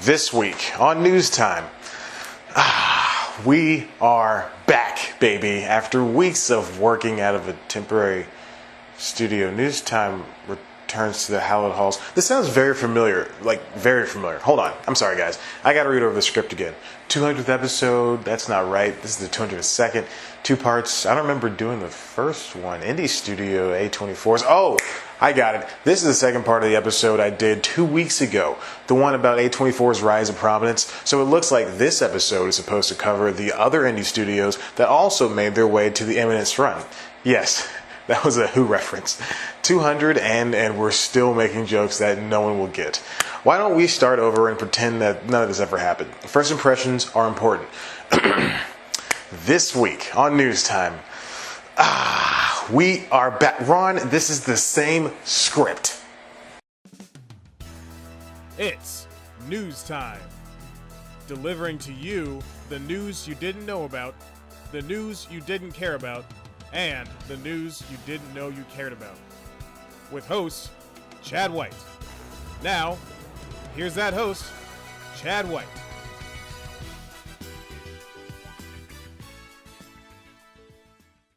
This week on News Time, we are back, baby. After weeks of working out of a temporary studio, News Time returns to the hallowed halls. This sounds very familiar, very familiar. Hold on. I'm sorry, guys. I gotta read over the script again. 200th episode, that's not right. This is the 202nd. 2 parts. I don't remember doing the first one. Indie Studio A24's. Oh, I got it. This is the second part of the episode I did 2 weeks ago. The one about A24's rise in prominence. So it looks like this episode is supposed to cover the other indie studios that also made their way to the eminence run. Yes, that was a Who reference. 200 and we're still making jokes that no one will get. Why don't we start over and pretend that none of this ever happened? First impressions are important. This week on News Time, we are back. Ron, this is the same script. It's News Time. Delivering to you the news you didn't know about, the news you didn't care about, and the news you didn't know you cared about. With host, Chad White. Now, here's that host, Chad White.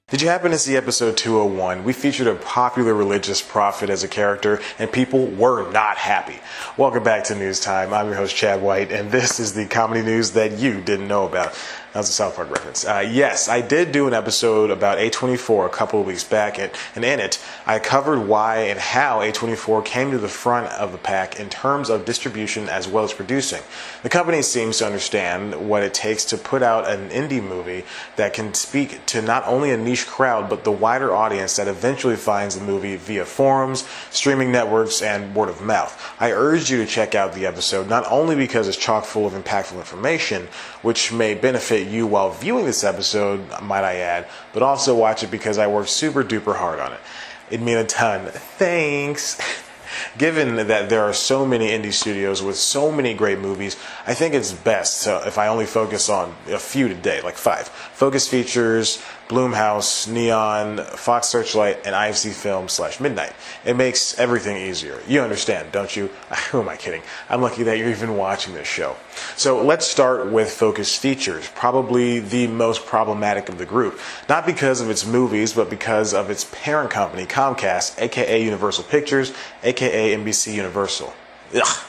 Did you happen to see episode 201? We featured a popular religious prophet as a character, and people were not happy. Welcome back to News Time. I'm your host, Chad White, and this is the comedy news that you didn't know about. That was a South Park reference. Yes, I did do an episode about A24 a couple of weeks back, and in it, I covered why and how A24 came to the front of the pack in terms of distribution as well as producing. The company seems to understand what it takes to put out an indie movie that can speak to not only a niche crowd, but the wider audience that eventually finds the movie via forums, streaming networks, and word of mouth. I urge you to check out the episode, not only because it's chock full of impactful information, which may benefit you while viewing this episode, might I add, but also watch it because I worked super duper hard on it. It meant a ton. Thanks. Given that there are so many indie studios with so many great movies, I think it's best if I only focus on a few today, like 5. Focus Features, Blumhouse, Neon, Fox Searchlight, and IFC Films / Midnight. It makes everything easier. You understand, don't you? Who am I kidding? I'm lucky that you're even watching this show. So let's start with Focus Features, probably the most problematic of the group. Not because of its movies, but because of its parent company, Comcast, aka Universal Pictures, aka NBC Universal. Ugh.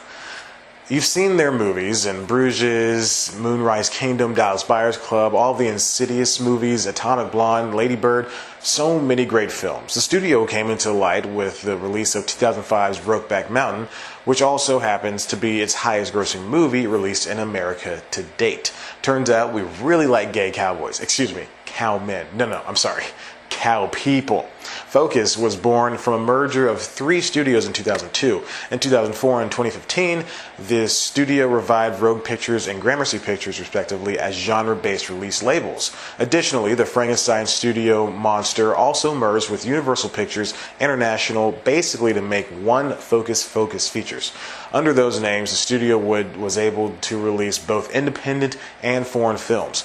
You've seen their movies in Bruges, Moonrise Kingdom, Dallas Buyers Club, all the Insidious movies, Atomic Blonde, Lady Bird, so many great films. The studio came into light with the release of 2005's Brokeback Mountain, which also happens to be its highest grossing movie released in America to date. Turns out we really like gay cowboys. Excuse me, cowmen. No, I'm sorry. Cow people. Focus was born from a merger of 3 studios in 2002. In 2004 and 2015, the studio revived Rogue Pictures and Gramercy Pictures, respectively, as genre-based release labels. Additionally, the Frankenstein studio monster also merged with Universal Pictures International, basically to make one Focus Features. Under those names, the studio was able to release both independent and foreign films.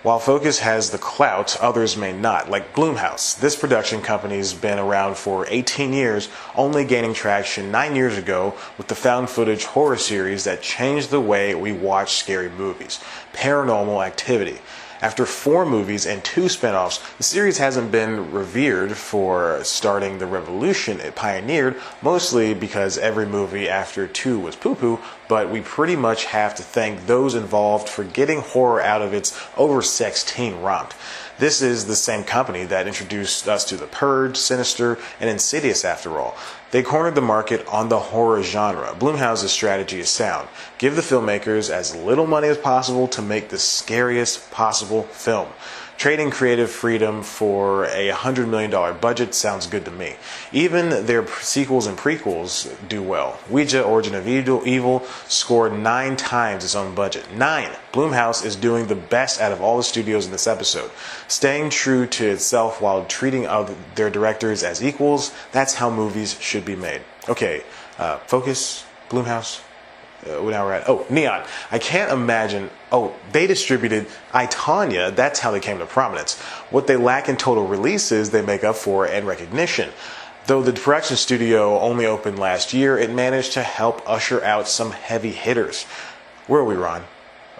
While Focus has the clout, others may not, like Blumhouse. This production company's been around for 18 years, only gaining traction 9 years ago with the found footage horror series that changed the way we watch scary movies, Paranormal Activity. After 4 movies and 2 spin-offs, the series hasn't been revered for starting the revolution it pioneered, mostly because every movie after 2 was poo-poo, but we pretty much have to thank those involved for getting horror out of its oversexed teen romp. This is the same company that introduced us to The Purge, Sinister, and Insidious after all. They cornered the market on the horror genre. Blumhouse's strategy is sound. Give the filmmakers as little money as possible to make the scariest possible film. Trading creative freedom for a $100 million budget sounds good to me. Even their sequels and prequels do well. Ouija, Origin of Evil scored 9 times its own budget. 9! Blumhouse is doing the best out of all the studios in this episode. Staying true to itself while treating their directors as equals, that's how movies should be made. Okay, Focus, Blumhouse. Now we're at, Neon. I can't imagine, they distributed I, Tonya. That's how they came to prominence. What they lack in total releases, they make up for in recognition. Though the production studio only opened last year, it managed to help usher out some heavy hitters. Where are we, Ron?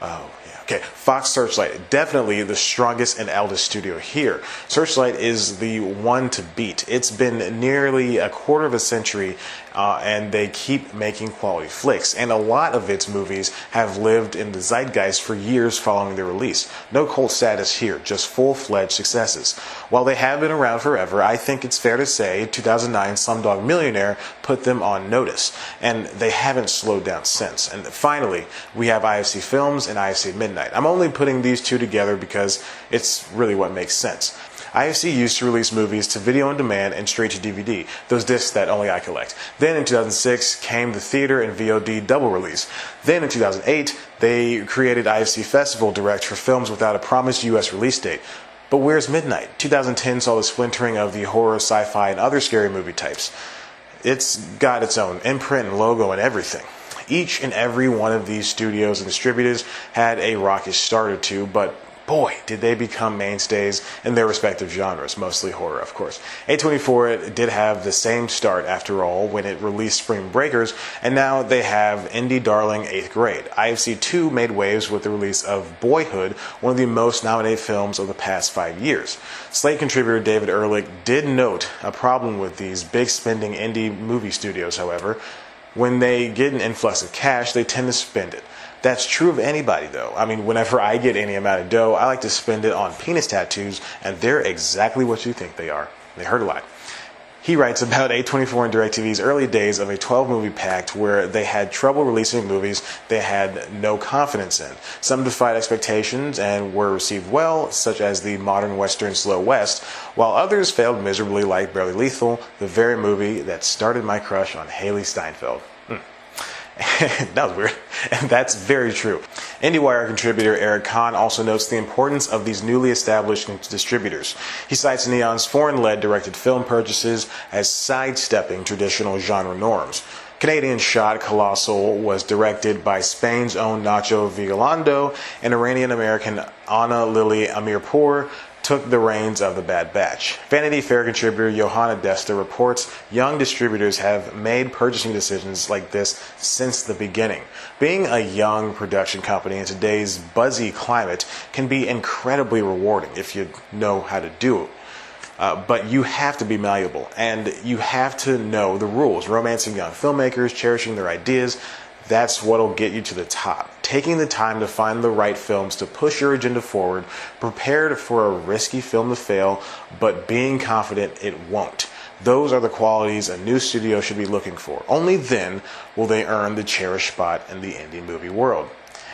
Oh, yeah. Okay, Fox Searchlight, definitely the strongest and eldest studio here. Searchlight is the one to beat. It's been nearly a quarter of a century, and they keep making quality flicks. And a lot of its movies have lived in the zeitgeist for years following their release. No cult status here, just full-fledged successes. While they have been around forever, I think it's fair to say 2009 Slumdog Millionaire put them on notice, and they haven't slowed down since. And finally, we have IFC Films and IFC Midnight. I'm only putting these two together because it's really what makes sense. IFC used to release movies to video on demand and straight to DVD, those discs that only I collect. Then in 2006 came the theater and VOD double release. Then in 2008, they created IFC Festival Direct for films without a promised US release date. But where's Midnight? 2010 saw the splintering of the horror, sci-fi, and other scary movie types. It's got its own imprint and logo and everything. Each and every one of these studios and distributors had a rockish start or two, but boy, did they become mainstays in their respective genres, mostly horror, of course. A24 did have the same start, after all, when it released Spring Breakers, and now they have indie darling 8th Grade. IFC 2 made waves with the release of Boyhood, one of the most nominated films of the past 5 years. Slate contributor David Ehrlich did note a problem with these big spending indie movie studios, however. When they get an influx of cash, they tend to spend it. That's true of anybody, though. I mean, whenever I get any amount of dough, I like to spend it on penis tattoos, and they're exactly what you think they are. They hurt a lot. He writes about A24 and DirecTV's early days of a 12-movie pact where they had trouble releasing movies they had no confidence in. Some defied expectations and were received well, such as the modern western Slow West, while others failed miserably like Barely Lethal, the very movie that started my crush on Haley Steinfeld. That was weird. And that's very true. IndieWire contributor Eric Kahn also notes the importance of these newly established distributors. He cites Neon's foreign-led directed film purchases as sidestepping traditional genre norms. Canadian shot Colossal was directed by Spain's own Nacho Vigalondo, and Iranian-American Anna Lily Amirpour took the reins of The Bad Batch. Vanity Fair contributor Johanna Desta reports young distributors have made purchasing decisions like this since the beginning. Being a young production company in today's buzzy climate can be incredibly rewarding if you know how to do it. But you have to be malleable, and you have to know the rules. Romancing young filmmakers, cherishing their ideas, that's what'll get you to the top. Taking the time to find the right films to push your agenda forward, prepared for a risky film to fail, but being confident it won't. Those are the qualities a new studio should be looking for. Only then will they earn the cherished spot in the indie movie world.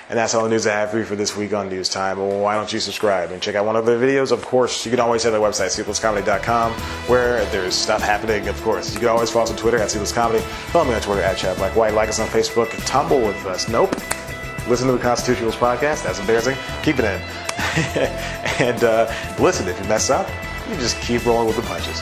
And that's all the news I have for you for this week on News Time. Well, why don't you subscribe and check out one of the videos? Of course, you can always head to the website, sleeplesscomedy.com, where there's stuff happening, of course. You can always follow us on Twitter at Sleepless Comedy. Follow me on Twitter at ChadBlackWhite. Like us on Facebook. Tumble with us. Nope. Listen to the Constitutionals podcast. That's embarrassing. Keep it in. And listen, if you mess up, you just keep rolling with the punches.